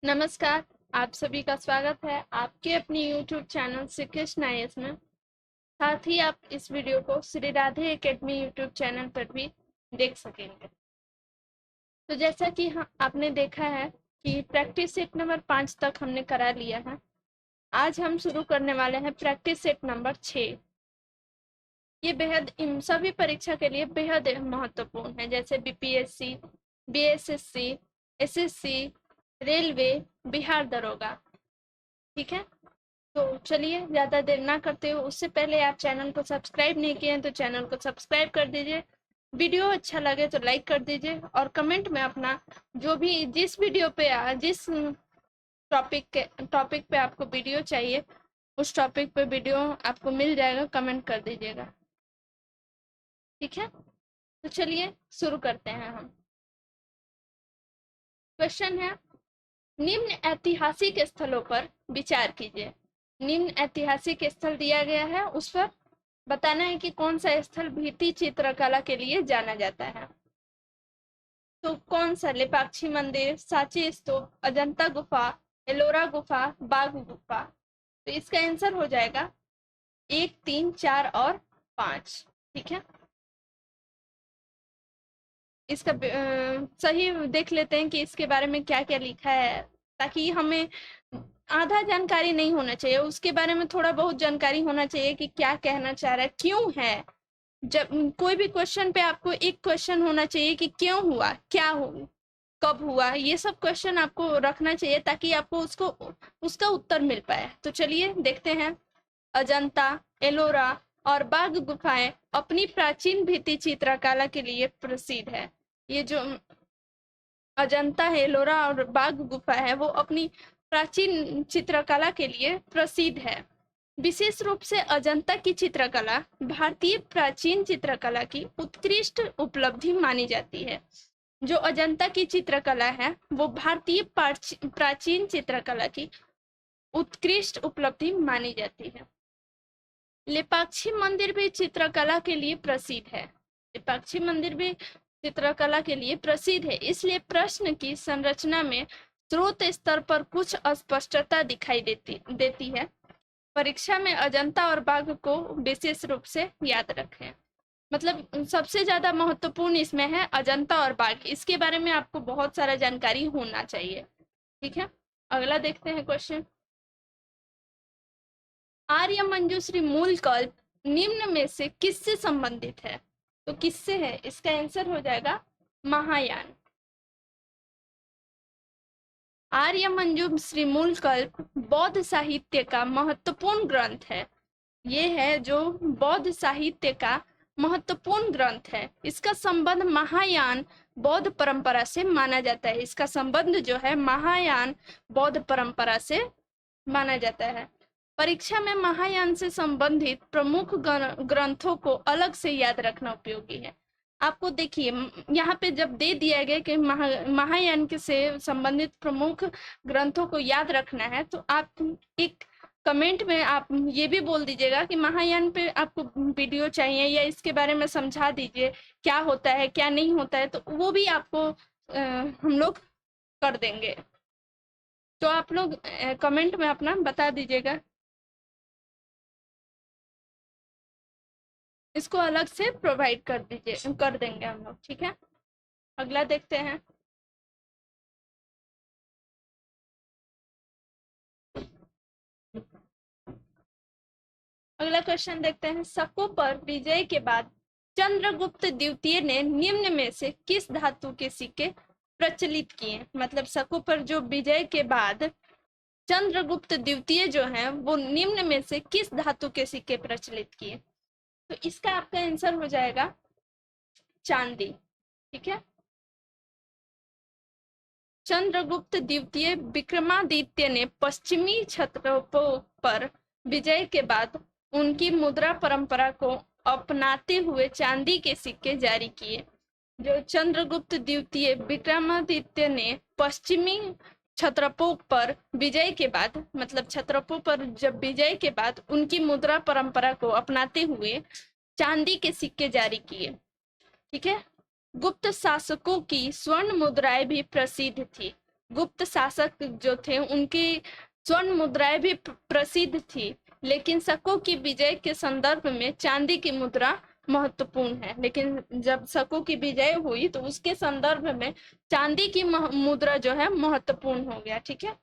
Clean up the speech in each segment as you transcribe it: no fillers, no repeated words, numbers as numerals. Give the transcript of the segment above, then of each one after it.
नमस्कार, आप सभी का स्वागत है आपके अपनी YouTube channel Shri Krishna IAS में। साथ ही आप इस वीडियो को Shri Radhe academy YouTube channel पर भी देख सकेंगे। तो जैसा कि आपने देखा है कि प्रैक्टिस सेट नंबर 5 तक हमने करा लिया है। आज हम शुरू करने वाले हैं प्रैक्टिस सेट नंबर 6। ये बेहद सभी परीक्षा के लिए बेहद महत्वपूर्ण है, जैसे BPSC, BSSC, SSC, railway, Bihar दरोगा। ठीक है, तो चलिए ज़्यादा देर ना करते हो, उससे पहले आप चैनल को सब्सक्राइब नहीं किए हैं तो चैनल को सब्सक्राइब कर दीजिए। वीडियो अच्छा लगे तो लाइक कर दीजिए और कमेंट में अपना जो भी जिस वीडियो पे जिस टॉपिक पे आपको वीडियो चाहिए उस टॉपिक पे वीडियो आपको मिल जाएगा, कमेंट कर दीजिएगा। ठीक है, तो चलिए शुरू करते हैं हम। क्वेश्चन है, निम्न ऐतिहासिक स्थलों पर विचार कीजिए। निम्न ऐतिहासिक स्थल दिया गया है, उस पर बताना है कि कौन सा स्थल भित्ति चित्रकला के लिए जाना जाता है। तो कौन सा? लेपाक्षी मंदिर, सांची स्तूप, अजंता गुफा, एलोरा गुफा, बाघ गुफा। तो इसका आंसर हो जाएगा 1, 3, 4 और 5। ठीक है, इसका सही देख लेते हैं कि इसके बारे में क्या क्या लिखा है, ताकि हमें आधा जानकारी नहीं होना चाहिए, उसके बारे में थोड़ा बहुत जानकारी होना चाहिए कि क्या कहना चाह रहा है, क्यों है। जब कोई भी क्वेश्चन पे आपको एक क्वेश्चन होना चाहिए कि क्यों हुआ, क्या हो, कब हुआ, ये सब क्वेश्चन आपको रखना चाहिए ताकि आपको उसका उत्तर मिल पाए। तो चलिए देखते हैं। अजंता, एलोरा और बाघ गुफाएं अपनी प्राचीन भित्ति चित्रकला के लिए प्रसिद्ध है। ये जो अजंता है, एलोरा और बाघ गुफा है, वो अपनी प्राचीन चित्रकला के लिए प्रसिद्ध है। विशेष रूप से अजंता की चित्रकला भारतीय प्राचीन चित्रकला की उत्कृष्ट उपलब्धि मानी जाती है। जो अजंता की चित्रकला है वो भारतीय प्राचीन चित्रकला की उत्कृष्ट उपलब्धि मानी जाती है। लेपाक्षी मंदिर भी चित्रकला के लिए प्रसिद्ध है। लेपाक्षी मंदिर भी चित्रकला के लिए प्रसिद्ध है, इसलिए प्रश्न की संरचना में स्रोत स्तर पर कुछ अस्पष्टता दिखाई देती है। परीक्षा में अजंता और बाघ को विशेष रूप से याद रखें। मतलब सबसे ज्यादा महत्वपूर्ण इसमें है अजंता और बाघ, इसके बारे में आपको बहुत सारा जानकारी होना चाहिए। ठीक है, अगला देखते हैं क्वेश्चन। आर्य मंजूश्री मूल कल्प निम्न में से किससे संबंधित है? तो किससे है? इसका आंसर हो जाएगा महायान। आर्य मंजूश्री मूल कल्प बौद्ध साहित्य का महत्वपूर्ण ग्रंथ है। ये है जो बौद्ध साहित्य का महत्वपूर्ण ग्रंथ है। इसका संबंध महायान बौद्ध परंपरा से माना जाता है। इसका संबंध जो है महायान बौद्ध परंपरा से माना जाता है। परीक्षा में महायान से संबंधित प्रमुख ग्रंथों को अलग से याद रखना उपयोगी है। आपको देखिए यहाँ पे जब दे दिया गया कि महायान से संबंधित प्रमुख ग्रंथों को याद रखना है, तो आप एक कमेंट में आप ये भी बोल दीजिएगा कि महायान पे आपको वीडियो चाहिए या इसके बारे में समझा दीजिए क्या होता है क्या नहीं होता है, तो वो भी आपको हम लोग कर देंगे। तो आप लोग कमेंट में अपना बता दीजिएगा, इसको अलग से प्रोवाइड कर दीजिए, कर देंगे हम लोग। ठीक है, अगला देखते हैं। अगला क्वेश्चन देखते हैं। शकों पर विजय के बाद चंद्रगुप्त द्वितीय ने निम्न में से किस धातु के सिक्के प्रचलित किए? मतलब शकों पर जो विजय के बाद चंद्रगुप्त द्वितीय जो है वो निम्न में से किस धातु के सिक्के प्रचलित किए? तो इसका आपका आंसर हो जाएगा चांदी। ठीक है, चंद्रगुप्त द्वितीय विक्रमादित्य ने पश्चिमी क्षत्रपों पर विजय के बाद उनकी मुद्रा परंपरा को अपनाते हुए चांदी के सिक्के जारी किए। जो चंद्रगुप्त द्वितीय विक्रमादित्य ने पश्चिमी क्षत्रपों पर विजय के बाद, मतलब क्षत्रपों पर जब विजय के बाद उनकी मुद्रा परंपरा को अपनाते हुए चांदी के सिक्के जारी किए। ठीक है, गुप्त शासकों की स्वर्ण मुद्राएं भी प्रसिद्ध थी। गुप्त शासक जो थे उनकी स्वर्ण मुद्राएं भी प्रसिद्ध थी, लेकिन शकों की विजय के संदर्भ में चांदी की मुद्रा महत्वपूर्ण है। लेकिन जब शकों की विजय हुई तो उसके संदर्भ में चांदी की मुद्रा जो है महत्वपूर्ण हो गया। ठीक है,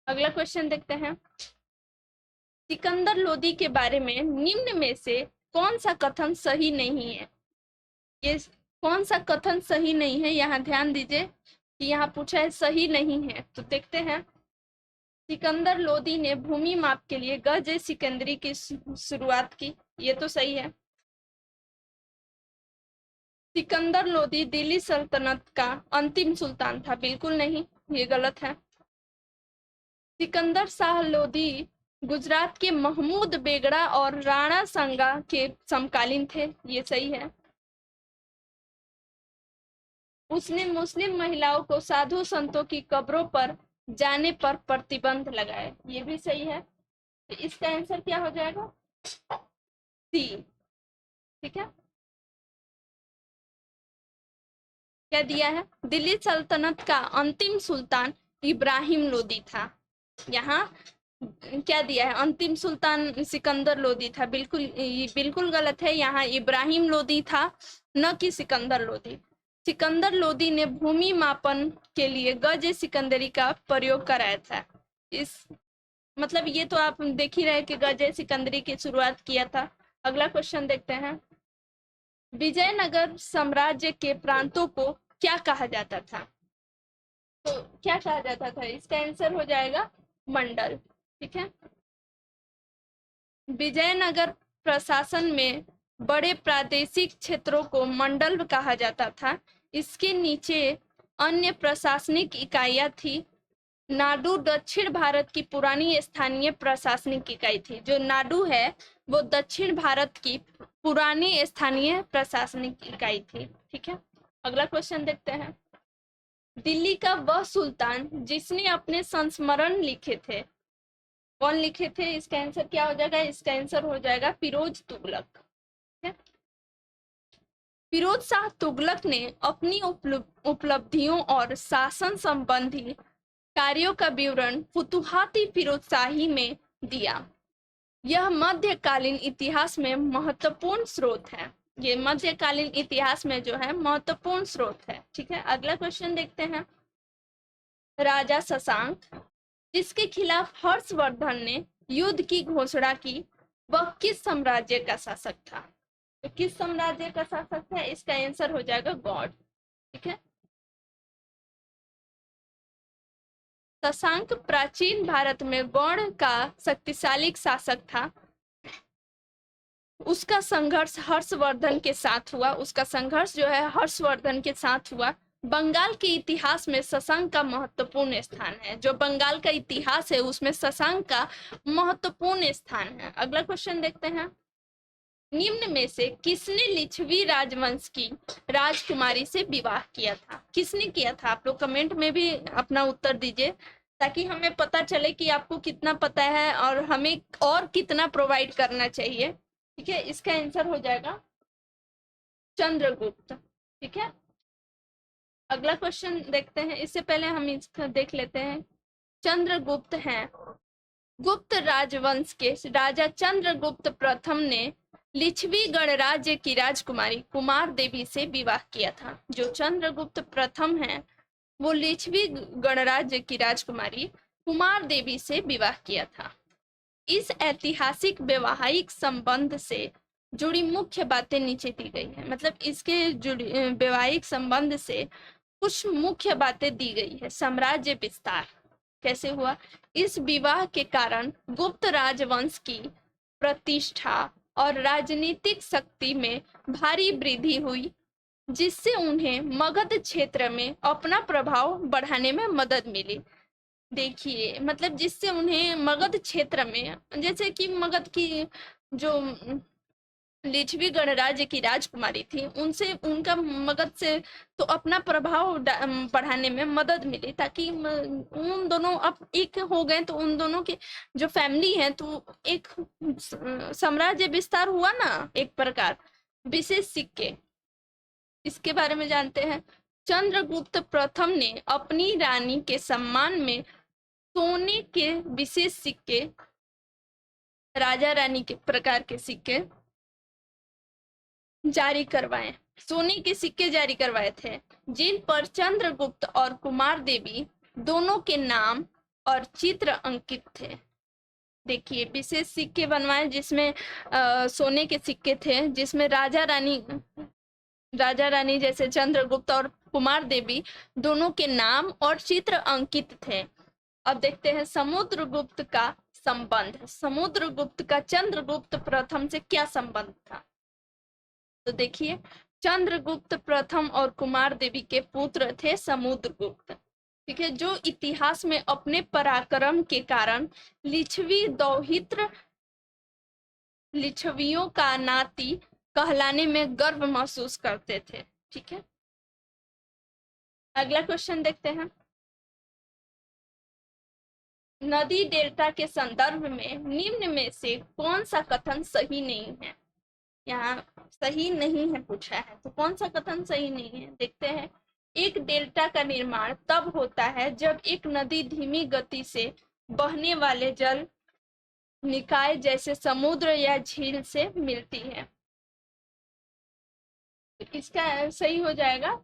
अगला क्वेश्चन देखते हैं। सिकंदर लोदी के बारे में निम्न में से कौन सा कथन सही नहीं है? ये कौन सा कथन सही नहीं है, यहाँ ध्यान दीजिए कि यहाँ पूछा है सही नहीं है। तो देखते हैं। सिकंदर लोदी ने भूमि माप के लिए गज सिकंदरी की शुरुआत की, ये तो सही है। सिकंदर लोदी दिल्ली सल्तनत का अंतिम सुल्तान था, बिल्कुल नहीं, ये गलत है। सिकंदर शाह लोदी गुजरात के महमूद बेगड़ा और राणा संगा के समकालीन थे, ये सही है। उसने मुस्लिम महिलाओं को साधु संतों की कब्रों पर जाने पर प्रतिबंध लगाए, ये भी सही है। तो इसका आंसर क्या हो जाएगा? सी। ठीक है, क्या दिया है? दिल्ली सल्तनत का अंतिम सुल्तान इब्राहिम लोदी था। यहाँ क्या दिया है? अंतिम सुल्तान सिकंदर लोदी था, बिल्कुल गलत है। यहाँ इब्राहिम लोदी था, न कि सिकंदर लोदी। सिकंदर लोदी ने भूमि मापन के लिए गज सिकंदरी का प्रयोग कराया था। इस मतलब ये तो आप देख ही रहे कि गज सिकंदरी की शुरुआत किया था। अगला क्वेश्चन देखते हैं। विजयनगर साम्राज्य के प्रांतों को क्या कहा जाता था? तो क्या कहा जाता था? इसका आंसर हो जाएगा मंडल। ठीक है, विजयनगर प्रशासन में बड़े प्रादेशिक क्षेत्रों को मंडल कहा जाता था। इसके नीचे अन्य प्रशासनिक इकाइयां थी। नाडु दक्षिण भारत की पुरानी स्थानीय प्रशासनिक इकाई थी। जो नाडु है वो दक्षिण भारत की पुरानी स्थानीय प्रशासनिक इकाई थी। ठीक है, अगला क्वेश्चन देखते हैं। दिल्ली का वह सुल्तान जिसने अपने संस्मरण लिखे थे, कौन लिखे थे? इसका आंसर क्या हो जाएगा? इसका आंसर हो जाएगा फिरोज तुगलक। फिरोज शाह तुगलक ने अपनी उपलब्धियों और शासन संबंधी कार्यों का विवरण फुतुहाती फिरोजशाही में दिया। यह मध्यकालीन इतिहास में महत्वपूर्ण स्रोत है। ये मध्यकालीन इतिहास में जो है महत्वपूर्ण स्रोत है। ठीक है, अगला क्वेश्चन देखते हैं। राजा शशांक जिसके खिलाफ हर्षवर्धन ने युद्ध की घोषणा की, वह किस साम्राज्य का शासक था? तो किस साम्राज्य का शासक था? इसका आंसर हो जाएगा गौड़। ठीक है, शशांक प्राचीन भारत में गौड़ का शक्तिशाली शासक था। उसका संघर्ष हर्षवर्धन के साथ हुआ। उसका संघर्ष जो है हर्षवर्धन के साथ हुआ। बंगाल के इतिहास में शशांक का महत्वपूर्ण स्थान है। जो बंगाल का इतिहास है उसमें शशांक का महत्वपूर्ण स्थान है। अगला क्वेश्चन देखते हैं। निम्न में से किसने लिच्छवी राजवंश की राजकुमारी से विवाह किया था? किसने किया था? आप लोग कमेंट में भी अपना उत्तर दीजिए ताकि हमें पता चले कि आपको कितना पता है और हमें और कितना प्रोवाइड करना चाहिए। ठीक है, इसका आंसर हो जाएगा चंद्रगुप्त। ठीक है, अगला क्वेश्चन देखते हैं। इससे पहले हम इसका देख लेते हैं। चंद्रगुप्त हैं। गुप्त राजवंश के राजा चंद्रगुप्त प्रथम ने लिच्छवी गणराज्य की राजकुमारी कुमार देवी से विवाह किया था। जो चंद्रगुप्त प्रथम हैं वो लिच्छवी गणराज्य की राजकुमारी कुमार देवी से विवाह किया था। इस ऐतिहासिक वैवाहिक संबंध से जुड़ी मुख्य बातें नीचे दी गई है। मतलब इसके जुड़ी वैवाहिक संबंध से कुछ मुख्य बातें दी गई है। साम्राज्य विस्तार कैसे हुआ? इस विवाह के कारण गुप्त राजवंश की प्रतिष्ठा और राजनीतिक शक्ति में भारी वृद्धि हुई, जिससे उन्हें मगध क्षेत्र में अपना प्रभाव बढ़ाने में मदद मिली। देखिए, मतलब जिससे उन्हें मगध क्षेत्र में, जैसे कि मगध की जो लिच्छवी गणराज्य की राजकुमारी थी, उनसे उनका मगध से तो अपना प्रभाव बढ़ाने में मदद मिली, ताकि उन दोनों अब एक हो गए तो उन दोनों के जो फैमिली है तो एक साम्राज्य विस्तार हुआ ना एक प्रकार। विशेष सिक्के, इसके बारे में जानते हैं। चंद्रगुप्त प्रथम ने अपनी रानी के सम्मान में सोने के विशेष सिक्के, राजा रानी के प्रकार के सिक्के जारी करवाए, सोने के सिक्के जारी करवाए थे, जिन पर चंद्रगुप्त और कुमार देवी दोनों के नाम और चित्र अंकित थे। देखिए, विशेष सिक्के बनवाए जिसमें सोने के सिक्के थे, जिसमें राजा रानी जैसे चंद्रगुप्त और कुमार देवी दोनों के नाम और चित्र अंकित थे। अब देखते हैं समुद्रगुप्त का संबंध। समुद्रगुप्त का चंद्रगुप्त प्रथम से क्या संबंध था? तो देखिए, चंद्रगुप्त प्रथम और कुमार देवी के पुत्र थे समुद्रगुप्त, ठीक है, जो इतिहास में अपने पराक्रम के कारण लिच्छवियों का नाती कहलाने में गर्व महसूस करते थे। ठीक है, अगला क्वेश्चन देखते हैं। नदी डेल्टा के संदर्भ में निम्न में से कौन सा कथन सही नहीं है? यहाँ सही नहीं है पूछा है, तो कौन सा कथन सही नहीं है देखते हैं। एक डेल्टा का निर्माण तब होता है जब एक नदी धीमी गति से बहने वाले जल निकाय जैसे समुद्र या झील से मिलती है। इसका सही हो जाएगा,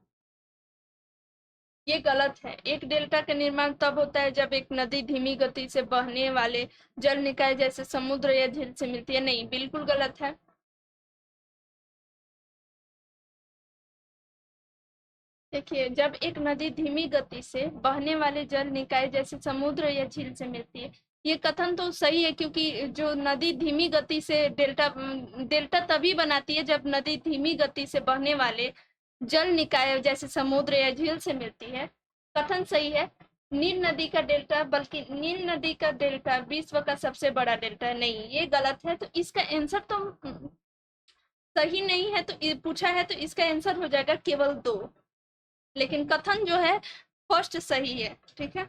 ये गलत है। एक डेल्टा का निर्माण तब होता है जब एक नदी धीमी गति से बहने वाले जल निकाय जैसे समुद्र या झील से मिलती है। नहीं, बिल्कुल गलत है। देखिए, जब एक नदी धीमी गति से बहने वाले जल निकाय जैसे समुद्र या झील से मिलती है, ये कथन तो सही है, क्योंकि जो नदी धीमी गति से डेल्टा तभी बनाती है जब नदी धीमी गति से बहने वाले जल निकाय जैसे समुद्र या झील से मिलती है। कथन सही है। नील नदी का डेल्टा, बल्कि नील नदी का डेल्टा विश्व का सबसे बड़ा डेल्टा है। नहीं, ये गलत है। तो इसका आंसर तो सही नहीं है, तो पूछा है तो इसका आंसर हो जाएगा केवल 2, लेकिन कथन जो है फर्स्ट सही है। ठीक है,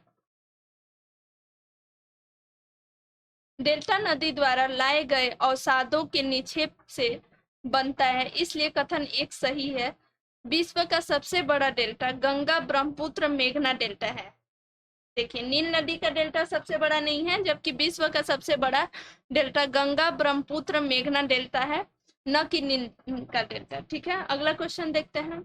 डेल्टा नदी द्वारा लाए गए अवसादों के निक्षेप से बनता है, इसलिए कथन 1 सही है। विश्व का सबसे बड़ा डेल्टा गंगा ब्रह्मपुत्र मेघना डेल्टा है। देखिए, नील नदी का डेल्टा सबसे बड़ा नहीं है, जबकि विश्व का सबसे बड़ा डेल्टा गंगा ब्रह्मपुत्र मेघना डेल्टा है, न कि नील का डेल्टा। ठीक है, अगला क्वेश्चन देखते हैं।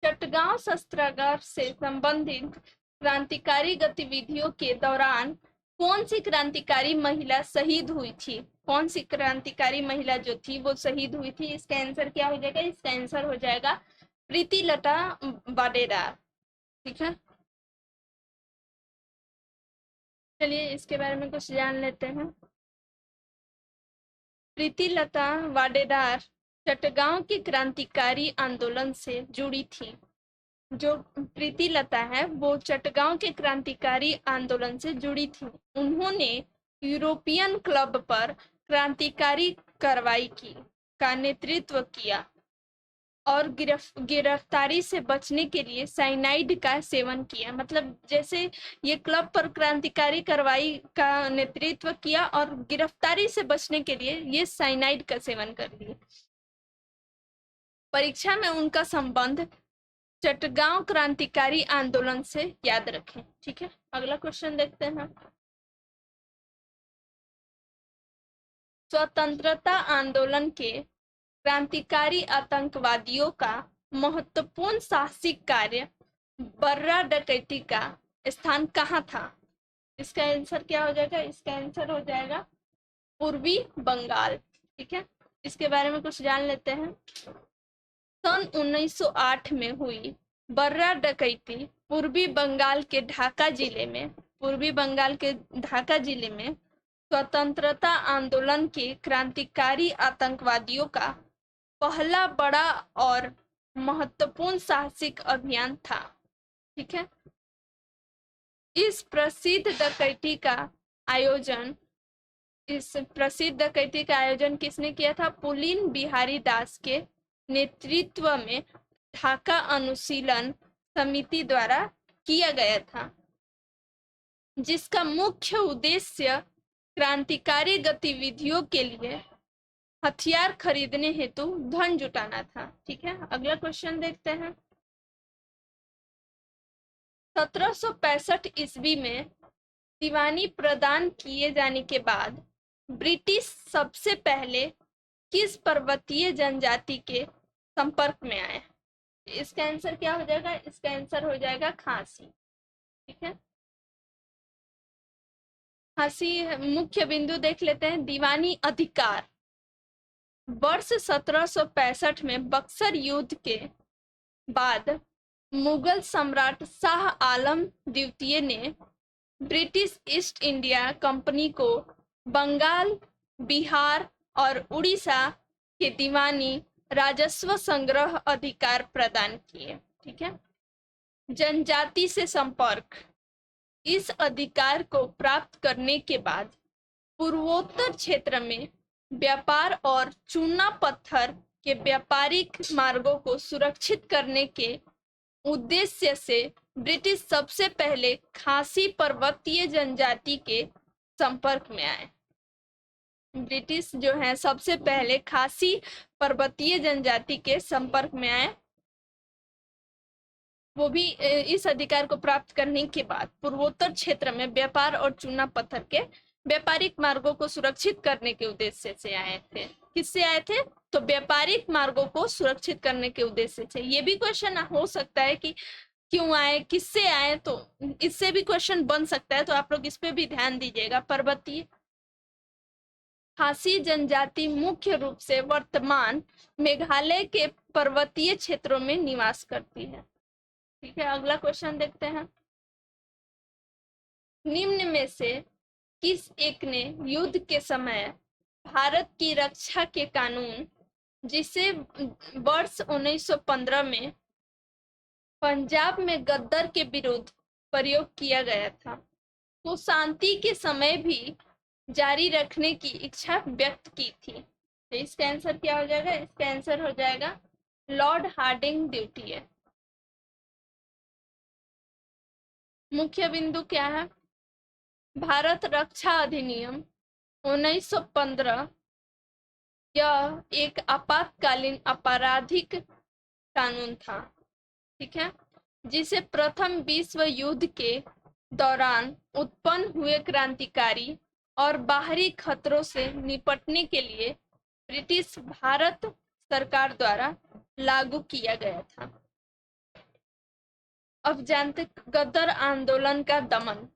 चटगांव शस्त्रागार से संबंधित क्रांतिकारी गतिविधियों के दौरान कौन सी क्रांतिकारी महिला शहीद हुई थी? कौन सी क्रांतिकारी महिला जो थी वो शहीद हुई थी? इसका आंसर क्या हो जाएगा? इसका आंसर हो जाएगा प्रीतिलता वाडेदार। ठीक है, चलिए इसके बारे में कुछ जान लेते हैं। प्रीतिलता वाडेदार चटगांव के क्रांतिकारी आंदोलन से जुड़ी थी। जो प्रीतिलता है वो चटगांव के क्रांतिकारी आंदोलन से जुड़ी थी। उन्होंने यूरोपियन क्लब पर क्रांतिकारी कार्रवाई का नेतृत्व किया और गिरफ्तारी से बचने के लिए साइनाइड का सेवन किया। मतलब जैसे ये क्लब पर क्रांतिकारी कार्रवाई का नेतृत्व किया और गिरफ्तारी से बचने के लिए ये साइनाइड का सेवन कर लिए। परीक्षा में उनका संबंध चटगांव क्रांतिकारी आंदोलन से याद रखें। ठीक है, अगला क्वेश्चन देखते हैं। स्वतंत्रता आंदोलन के क्रांतिकारी आतंकवादियों का महत्वपूर्ण साहसिक कार्य बर्रा डकैती का स्थान कहाँ था? इसका आंसर क्या हो जाएगा? इसका आंसर हो जाएगा पूर्वी बंगाल। ठीक है, इसके बारे में कुछ जान लेते हैं। सन 1908 में हुई बर्रा डकैती पूर्वी बंगाल के ढाका जिले में स्वतंत्रता आंदोलन के क्रांतिकारी आतंकवादियों का पहला बड़ा और महत्वपूर्ण साहसिक अभियान था। ठीक है, इस प्रसिद्ध डकैती का आयोजन किसने किया था? पुलिन बिहारी दास के नेतृत्व में ढाका अनुशीलन समिति द्वारा किया गया था, जिसका मुख्य उद्देश्य क्रांतिकारी गतिविधियों के लिए हथियार खरीदने हेतु धन जुटाना था। ठीक है, अगला क्वेश्चन देखते हैं। 1765 ईस्वी में दीवानी प्रदान किए जाने के बाद ब्रिटिश सबसे पहले किस पर्वतीय जनजाति के संपर्क में आए? इसका आंसर क्या हो जाएगा? इसका आंसर हो जाएगा खासी। ठीक है, खासी मुख्य बिंदु देख लेते हैं। दीवानी अधिकार। वर्ष 1765 में बक्सर युद्ध के बाद मुगल सम्राट शाह आलम द्वितीय ने ब्रिटिश ईस्ट इंडिया कंपनी को बंगाल, बिहार और उड़ीसा के दीवानी राजस्व संग्रह अधिकार प्रदान किए। ठीक है, जनजाति से संपर्क। इस अधिकार को प्राप्त करने के बाद पूर्वोत्तर क्षेत्र में व्यापार और चूना पत्थर के व्यापारिक मार्गों को सुरक्षित करने के उद्देश्य से ब्रिटिश सबसे पहले खासी पर्वतीय जनजाति के संपर्क में आए। ब्रिटिश जो है सबसे पहले खासी पर्वतीय जनजाति के संपर्क में आए, वो भी इस अधिकार को प्राप्त करने के बाद पूर्वोत्तर क्षेत्र में व्यापार और चूना पत्थर के व्यापारिक मार्गों को सुरक्षित करने के उद्देश्य से आए थे। किससे आए थे? तो व्यापारिक मार्गों को सुरक्षित करने के उद्देश्य से। ये भी क्वेश्चन हो सकता है कि क्यों आए, किससे आए, तो इससे भी क्वेश्चन बन सकता है, तो आप लोग इस पे भी ध्यान दीजिएगा। पर्वतीय खासी जनजाति मुख्य रूप से वर्तमान मेघालय के पर्वतीय क्षेत्रों में निवास करती है। ठीक है, अगला क्वेश्चन देखते हैं। निम्न में से किस एक ने युद्ध के समय भारत की रक्षा के कानून, जिसे वर्ष 1915 में पंजाब में गद्दर के विरुद्ध प्रयोग किया गया था, तो शांति के समय भी जारी रखने की इच्छा व्यक्त की थी? तो इसका आंसर क्या हो जाएगा? इसका आंसर हो जाएगा लॉर्ड हार्डिंग ड्यूटी है। मुख्य बिंदु क्या है? भारत रक्षा अधिनियम 1915 यह एक आपातकालीन आपराधिक कानून था। ठीक है, जिसे प्रथम विश्व युद्ध के दौरान उत्पन्न हुए क्रांतिकारी और बाहरी खतरों से निपटने के लिए ब्रिटिश भारत सरकार द्वारा लागू किया गया था। अब जानते गद्दर आंदोलन का दमन।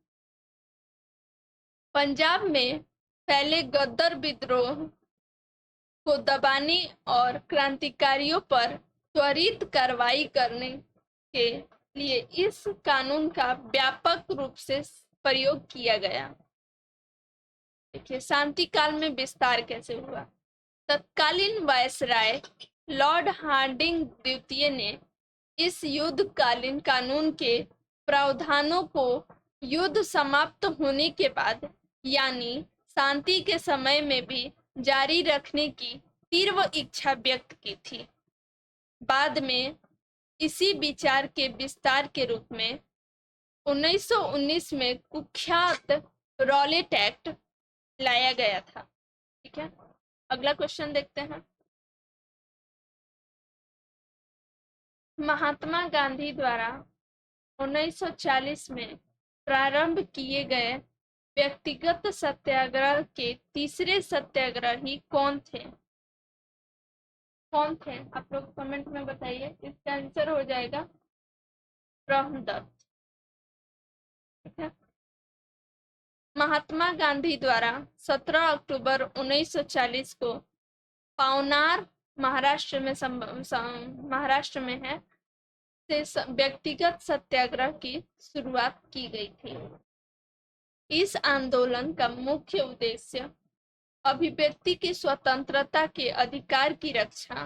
पंजाब में फैले गद्दर विद्रोह को दबाने और क्रांतिकारियों पर त्वरित कार्रवाई करने के लिए इस कानून का व्यापक रूप से प्रयोग किया गया। देखिए, शांति काल में विस्तार कैसे हुआ। तत्कालीन वायसराय लॉर्ड हार्डिंग द्वितीय ने इस युद्धकालीन कानून के प्रावधानों को युद्ध समाप्त होने के बाद यानी शांति के समय में भी जारी रखने की तीव्र इच्छा व्यक्त की थी। बाद में इसी विचार के विस्तार के रूप में 1919 में कुख्यात रॉलेट एक्ट लाया गया था। ठीक है, अगला क्वेश्चन देखते हैं। महात्मा गांधी द्वारा 1940 में प्रारंभ किए गए व्यक्तिगत सत्याग्रह के तीसरे सत्याग्रही कौन थे? कौन थे? आप लोग कमेंट में बताइए। इसका आंसर हो जाएगा ब्रह्मदत्त। ठीक है, महात्मा गांधी द्वारा 17 अक्टूबर 1940 को पावनार महाराष्ट्र में है से व्यक्तिगत सत्याग्रह की शुरुआत की गई थी। इस आंदोलन का मुख्य उद्देश्य अभिव्यक्ति की स्वतंत्रता के अधिकार की रक्षा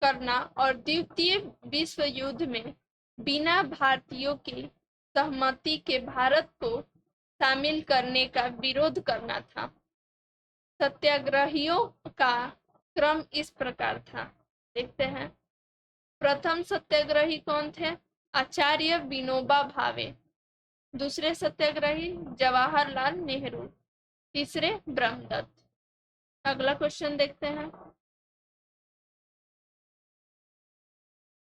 करना और द्वितीय विश्व युद्ध में बिना भारतीयों की सहमति के भारत को शामिल करने का विरोध करना था। सत्याग्रहियों का क्रम इस प्रकार था, देखते हैं। प्रथम सत्याग्रही कौन थे? आचार्य विनोबा भावे। दूसरे सत्याग्रही जवाहरलाल नेहरू। तीसरे ब्रह्मदत्त। अगला क्वेश्चन देखते हैं।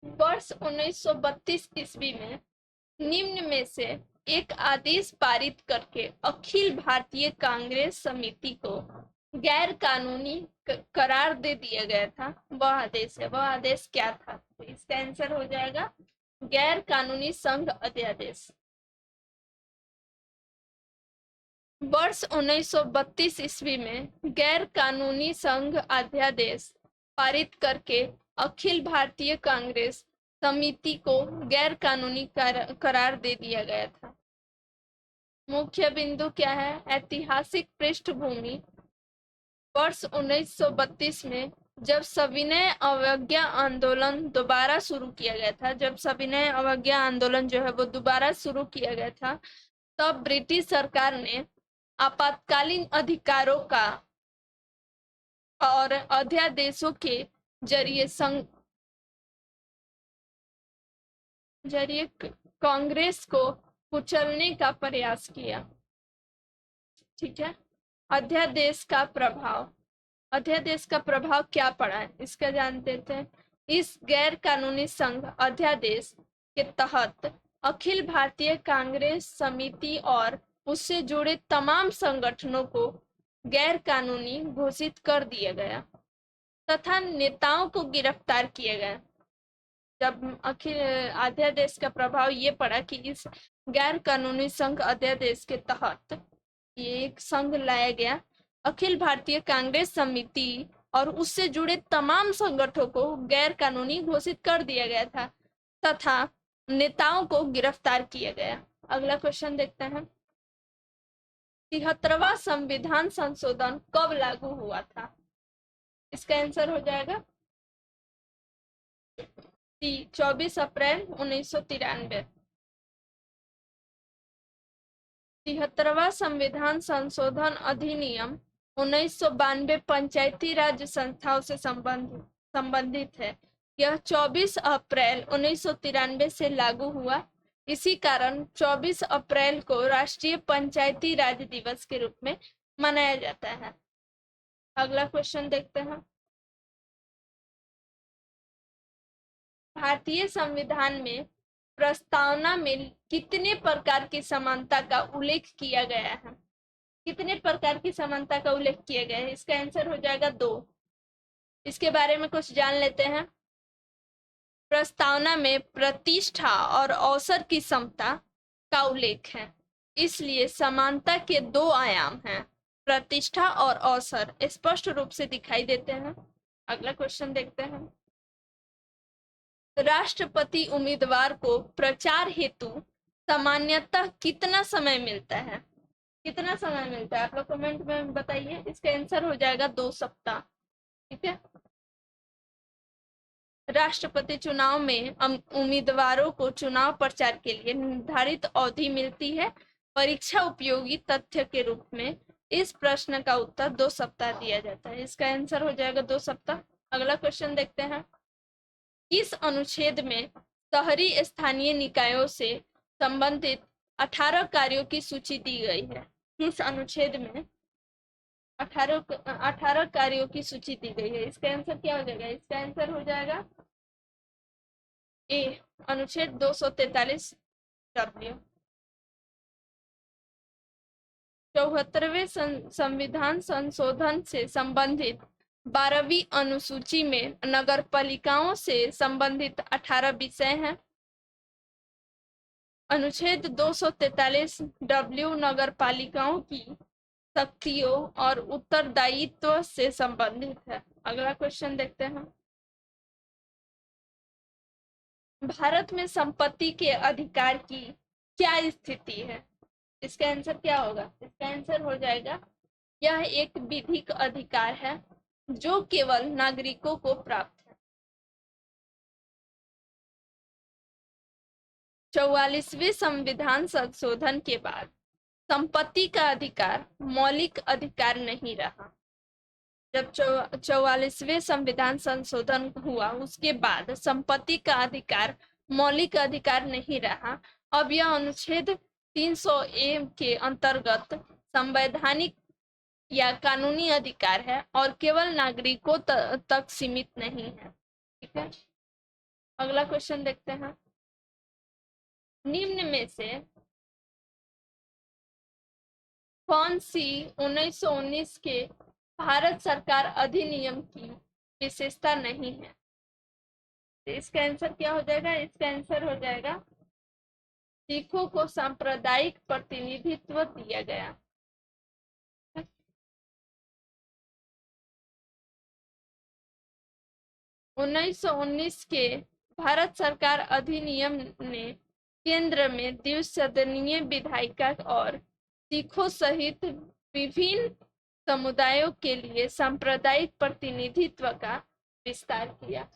वर्ष 1932 ईस्वी में निम्न में से एक आदेश पारित करके अखिल भारतीय कांग्रेस समिति को गैर कानूनी करार दे दिया गया था। वह आदेश है, वह आदेश क्या था? तो इसका आंसर हो जाएगा गैर कानूनी संघ अध्यादेश। वर्ष 1932 ईस्वी में गैर कानूनी संघ अध्यादेश पारित करके अखिल भारतीय कांग्रेस समिति को गैर कानूनी करार दे दिया गया था। मुख्य बिंदु क्या है? ऐतिहासिक पृष्ठभूमि। वर्ष 1932 में जब सविनय अवज्ञा आंदोलन दोबारा शुरू किया गया था, जब सविनय अवज्ञा आंदोलन जो है वो दोबारा शुरू किया गया था, तब ब्रिटिश सरकार ने आपातकालीन अधिकारों का और अध्यादेशों के जरिए कांग्रेस को कुचलने का प्रयास किया। ठीक है। अध्यादेश का प्रभाव, अध्यादेश का प्रभाव क्या पड़ा है इसका जानते थे। इस गैर कानूनी संघ अध्यादेश के तहत अखिल भारतीय कांग्रेस समिति और उससे जुड़े तमाम संगठनों को गैर कानूनी घोषित कर दिया गया तथा नेताओं को गिरफ्तार किया गया। जब अखिल अध्यादेश का प्रभाव ये पड़ा कि इस गैर कानूनी संघ अध्यादेश के तहत ये एक संघ लाया गया, अखिल भारतीय कांग्रेस समिति और उससे जुड़े तमाम संगठनों को गैर कानूनी घोषित कर दिया गया था तथा नेताओं को गिरफ्तार किया गया। अगला क्वेश्चन देखते हैं। 73वां संविधान संशोधन कब लागू हुआ था? इसका आंसर हो जाएगा 24 अप्रैल 1993। 73वां संविधान संशोधन अधिनियम 1992 पंचायती राज संस्थाओं से संबंधित है। यह 24 अप्रैल 1993 से लागू हुआ। इसी कारण 24 अप्रैल को राष्ट्रीय पंचायती राज दिवस के रूप में मनाया जाता है। अगला क्वेश्चन देखते हैं। भारतीय संविधान में प्रस्तावना में कितने प्रकार की समानता का उल्लेख किया गया है? कितने प्रकार की समानता का उल्लेख किया गया है? इसका आंसर हो जाएगा 2। इसके बारे में कुछ जान लेते हैं। प्रस्तावना में प्रतिष्ठा और अवसर की समता का उल्लेख है, इसलिए समानता के 2 आयाम हैं, प्रतिष्ठा और अवसर स्पष्ट रूप से दिखाई देते हैं। अगला क्वेश्चन देखते हैं। राष्ट्रपति उम्मीदवार को प्रचार हेतु सामान्यतः कितना समय मिलता है? कितना समय मिलता है? आप लोग कमेंट में बताइए। इसका आंसर हो जाएगा 2 सप्ताह। ठीक है। राष्ट्रपति चुनाव में उम्मीदवारों को चुनाव प्रचार के लिए निर्धारित अवधि मिलती है। परीक्षा उपयोगी तथ्य के रूप में इस प्रश्न का उत्तर 2 सप्ताह दिया जाता है। इसका आंसर हो जाएगा 2 सप्ताह। अगला क्वेश्चन देखते हैं। इस अनुच्छेद में शहरी स्थानीय निकायों से संबंधित 18 कार्यों की सूची दी गई है। इस अनुच्छेद में 18 कार्यों की सूची दी गई है। इसका आंसर क्या हो जाएगा? इसका आंसर हो जाएगा ए, अनुच्छेद 243 डब्ल्यू। 74वें संविधान संशोधन से संबंधित 12वीं अनुसूची में नगरपालिकाओं से संबंधित 18 विषय हैं। अनुच्छेद 243 डब्ल्यू नगरपालिकाओं की शक्तियों और उत्तरदायित्व से संबंधित है। अगला क्वेश्चन देखते हैं। भारत में संपत्ति के अधिकार की क्या स्थिति है? इसका आंसर क्या होगा? इसका आंसर हो जाएगा यह एक विधिक अधिकार है जो केवल नागरिकों को प्राप्त है। 44वें संविधान संशोधन के बाद संपत्ति का अधिकार मौलिक अधिकार नहीं रहा। जब 44वें संविधान संशोधन हुआ उसके बाद संपत्ति का अधिकार मौलिक अधिकार नहीं रहा। अब यह अनुच्छेद 300A के अंतर्गत संवैधानिक या कानूनी अधिकार है और केवल नागरिकों तक सीमित नहीं है। ठीक है। अगला क्वेश्चन देखते हैं। निम्न में से कौन सी 1919 के भारत सरकार अधिनियम की विशेषता नहीं है? तो इसका आंसर क्या हो जाएगा? इसका आंसर हो जाएगा सिखों को सांप्रदायिक प्रतिनिधित्व दिया गया। 1919 के भारत सरकार अधिनियम ने केंद्र में द्विसदनीय विधायिका और सिखों सहित विभिन्न समुदायों के लिए सांप्रदायिक प्रतिनिधित्व का विस्तार किया।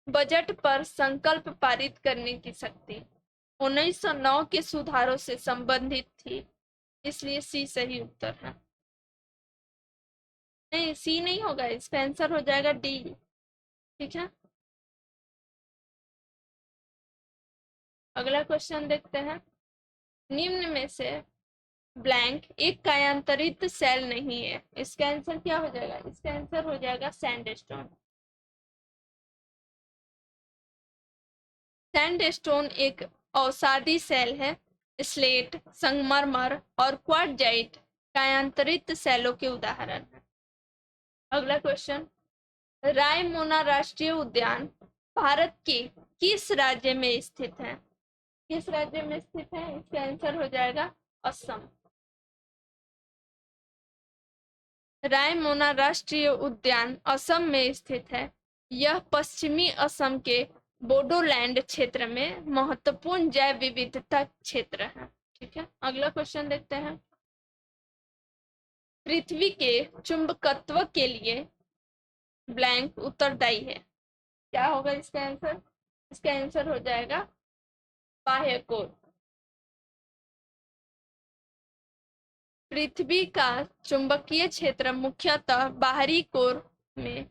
बजट पर संकल्प पारित करने की शक्ति 1909 के सुधारों से संबंधित थी, इसलिए सी सही उत्तर है। नहीं, सी नहीं होगा, इसका आंसर हो जाएगा डी। ठीक है, अगला क्वेश्चन देखते हैं। निम्न में से ब्लैंक एक कायांतरित सेल नहीं है, इसका आंसर क्या हो जाएगा? इसका आंसर हो जाएगा सैंडस्टोन। सैंडस्टोन एक अवसादी सेल है। स्लेट, संगमरमर और क्वार्टजाइट कायांतरित सेलों के उदाहरण हैं। अगला क्वेश्चन, रायमोना राष्ट्रीय उद्यान भारत के किस राज्य में स्थित है? किस राज्य में स्थित है? इसका आंसर हो जाएगा असम। रायमोना राष्ट्रीय उद्यान असम में स्थित है। यह पश्चिमी असम के बोडोलैंड क्षेत्र में महत्वपूर्ण जैव विविधता क्षेत्र है। ठीक है, अगला क्वेश्चन देखते हैं। पृथ्वी के चुंबकत्व के लिए ब्लैंक उत्तरदायी है, क्या होगा इसका आंसर? इसका आंसर हो जाएगा बाह्य कोर। पृथ्वी का चुंबकीय क्षेत्र मुख्यतः बाहरी कोर में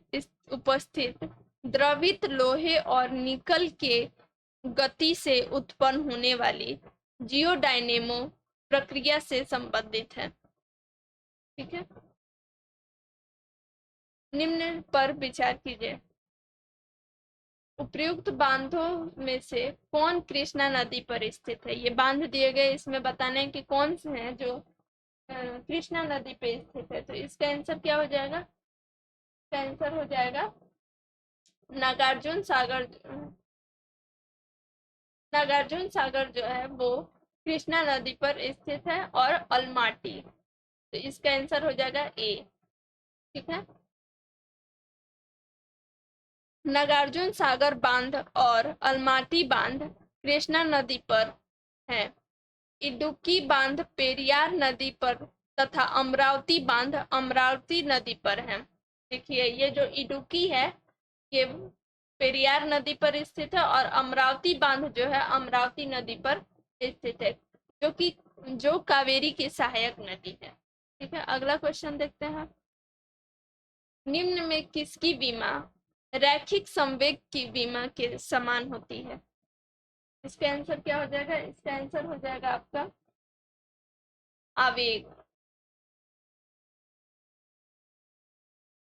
उपस्थित द्रवित लोहे और निकल के गति से उत्पन्न होने वाली जियोडायनेमो प्रक्रिया से संबंधित है। ठीक है, निम्न पर विचार कीजिए। उपयुक्त बांधों में से कौन कृष्णा नदी पर स्थित है? ये बांध दिए गए, इसमें बताना है कि कौन से हैं जो कृष्णा नदी पे स्थित है। तो इसका आंसर क्या हो जाएगा? इसका आंसर हो जाएगा नागार्जुन सागर। नागार्जुन सागर जो है वो कृष्णा नदी पर स्थित है, और अलमाटी, तो इसका आंसर हो जाएगा ए। ठीक है, नागार्जुन सागर बांध और अलमाटी बांध कृष्णा नदी पर है। इडुक्की बांध पेरियार नदी पर तथा अमरावती बांध अमरावती नदी पर है। देखिए, ये जो इडुक्की है ये पेरियार नदी पर स्थित है, और अमरावती बांध जो है अमरावती नदी पर स्थित है, जो कावेरी की सहायक नदी है। ठीक है, अगला क्वेश्चन देखते हैं। निम्न में किसकी विमा रैखिक संवेग की विमा के समान होती है? इसका आंसर क्या हो जाएगा? इसका आंसर हो जाएगा आपका आवेग।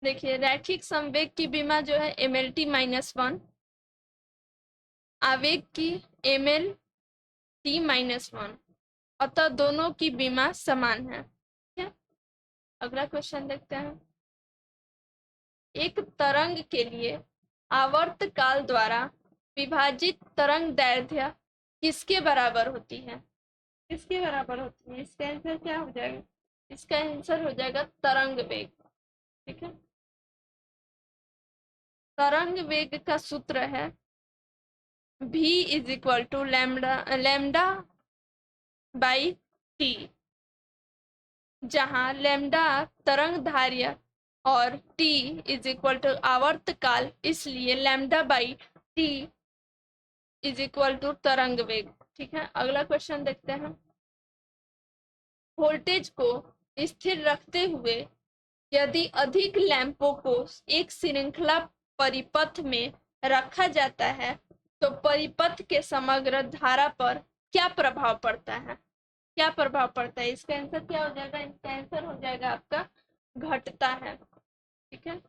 देखिए, रैखिक संवेग की विमा जो है MLT-1, आवेग की MLT-1, अतः दोनों की विमा समान है। ठीक है, अगला क्वेश्चन देखते हैं। एक तरंग के लिए आवर्त काल द्वारा विभाजित तरंग दैर्ध्य किसके बराबर होती है? किसके बराबर होती है? इसका आंसर क्या हो जाएगा? इसका आंसर हो जाएगा तरंग वेग। ठीक है, तरंग वेग का सूत्र है v is equal to lambda by T, जहां लैम्डा तरंग दैर्ध्य और t इज इक्वल टू आवर्त काल, इसलिए lambda by T is equal to तरंग वेग। ठीक है, अगला क्वेश्चन देखते हैं। वोल्टेज को स्थिर रखते हुए यदि अधिक लैंपों को एक श्रृंखला परिपथ में रखा जाता है तो परिपथ के समग्र धारा पर क्या प्रभाव पड़ता है? क्या प्रभाव पड़ता है? इसका आंसर क्या हो जाएगा? इसका आंसर हो जाएगा आपका घटता है। ठीक है,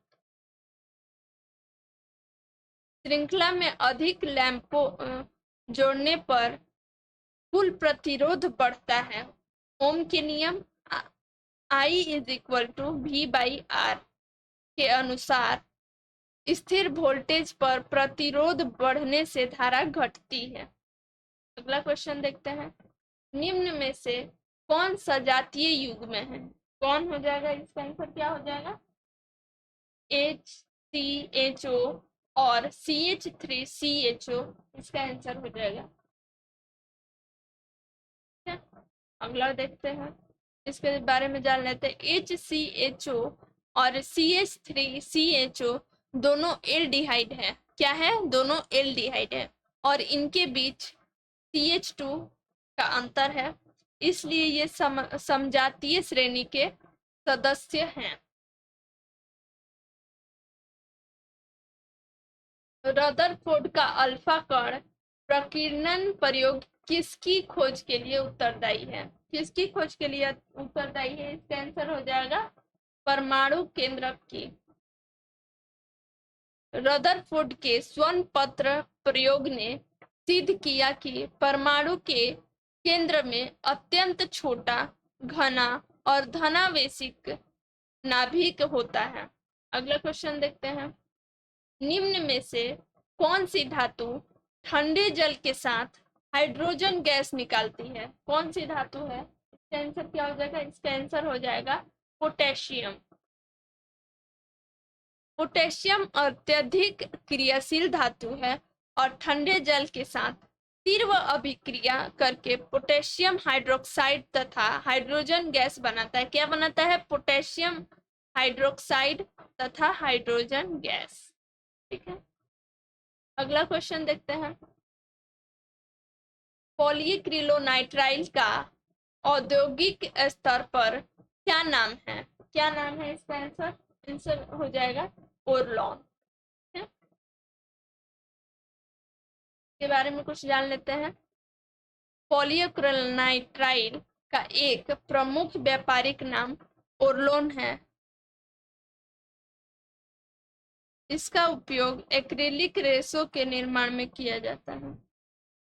श्रृंखला में अधिक लैंपों जोड़ने पर कुल प्रतिरोध बढ़ता है। ओम के नियम I is equal to V/R के अनुसार स्थिर वोल्टेज पर प्रतिरोध बढ़ने से धारा घटती है। अगला क्वेश्चन देखते हैं, निम्न में से कौन सजातीय युग्म है? कौन हो जाएगा? इसका आंसर क्या हो जाएगा? HCHO और CH3CHO इसका आंसर हो जाएगा। अगला देखते हैं, इसके बारे में जान लेते हैं। HCHO और CH3CHO दोनों एल्डिहाइड है। क्या है? दोनों एल्डिहाइड है और इनके बीच CH2 का अंतर है, इसलिए ये समजातीय श्रेणी के सदस्य हैं। रदरफोर्ड का अल्फा कण प्रकीर्णन प्रयोग किसकी खोज के लिए उत्तरदायी है? किसकी खोज के लिए उत्तरदायी है? इसका आंसर हो जाएगा परमाणु केंद्रक की। रदरफोर्ड के स्वर्ण पत्र प्रयोग ने सिद्ध किया कि परमाणु के केंद्र में अत्यंत छोटा, घना और धनावेशिक नाभिक होता है। अगला क्वेश्चन देखते हैं, निम्न में से कौन सी धातु ठंडे जल के साथ हाइड्रोजन गैस निकालती है? कौन सी धातु है? इसका आंसर क्या हो जाएगा? इसका आंसर हो जाएगा पोटेशियम। पोटेशियम अत्यधिक क्रियाशील धातु है और ठंडे जल के साथ तीव्र अभिक्रिया करके पोटेशियम हाइड्रोक्साइड तथा हाइड्रोजन गैस बनाता है। क्या बनाता है? पोटेशियम हाइड्रोक्साइड तथा हाइड्रोजन गैस। ठीक है, अगला क्वेश्चन देखते हैं, पॉलीक्रिलोनाइट्राइल का औद्योगिक स्तर पर क्या नाम है? क्या नाम है? इसका आंसर हो जाएगा ओरलॉन। के बारे में कुछ जान लेते हैं। पॉलीक्रिलोनाइट्राइल का एक प्रमुख व्यापारिक नाम ओरलोन है। इसका उपयोग एक्रिलिक रेशों के निर्माण में किया जाता है।